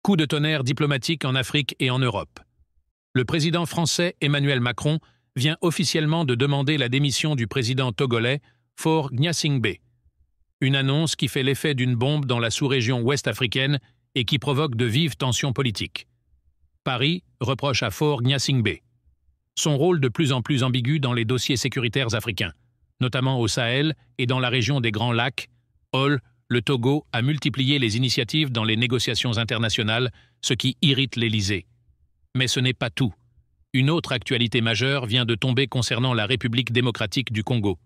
Coup de tonnerre diplomatique en Afrique et en Europe. Le président français Emmanuel Macron vient officiellement de demander la démission du président togolais Faure Gnassingbé. Une annonce qui fait l'effet d'une bombe dans la sous-région ouest africaine et qui provoque de vives tensions politiques. Paris reproche à Faure Gnassingbé son rôle de plus en plus ambigu dans les dossiers sécuritaires africains, notamment au Sahel et dans la région des Grands Lacs. Le Togo a multiplié les initiatives dans les négociations internationales, ce qui irrite l'Élysée. Mais ce n'est pas tout. Une autre actualité majeure vient de tomber concernant la République démocratique du Congo.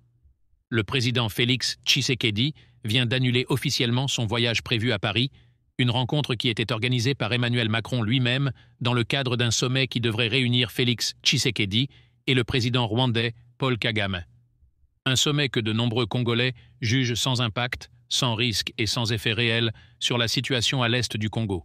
Le président Félix Tshisekedi vient d'annuler officiellement son voyage prévu à Paris, une rencontre qui était organisée par Emmanuel Macron lui-même dans le cadre d'un sommet qui devrait réunir Félix Tshisekedi et le président rwandais Paul Kagame. Un sommet que de nombreux Congolais jugent sans impact, sans risque et sans effet réel sur la situation à l'est du Congo.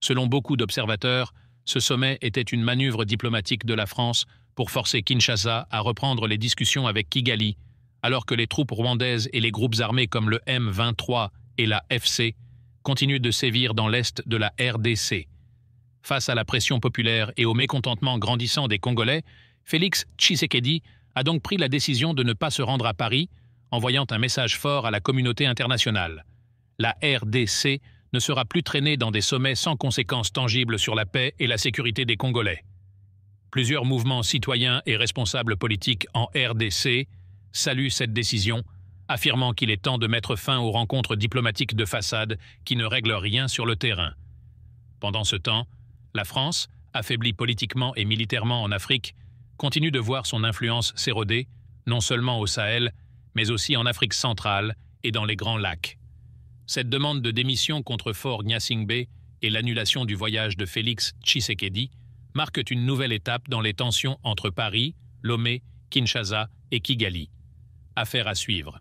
Selon beaucoup d'observateurs, ce sommet était une manœuvre diplomatique de la France pour forcer Kinshasa à reprendre les discussions avec Kigali, alors que les troupes rwandaises et les groupes armés comme le M23 et la FC continuent de sévir dans l'est de la RDC. Face à la pression populaire et au mécontentement grandissant des Congolais, Félix Tshisekedi a donc pris la décision de ne pas se rendre à Paris, envoyant un message fort à la communauté internationale. La RDC ne sera plus traînée dans des sommets sans conséquences tangibles sur la paix et la sécurité des Congolais. Plusieurs mouvements citoyens et responsables politiques en RDC saluent cette décision, affirmant qu'il est temps de mettre fin aux rencontres diplomatiques de façade qui ne règlent rien sur le terrain. Pendant ce temps, la France, affaiblie politiquement et militairement en Afrique, continue de voir son influence s'éroder, non seulement au Sahel, mais aussi en Afrique centrale et dans les Grands Lacs. Cette demande de démission contre Faure Gnassingbé et l'annulation du voyage de Félix Tshisekedi marquent une nouvelle étape dans les tensions entre Paris, Lomé, Kinshasa et Kigali. Affaire à suivre.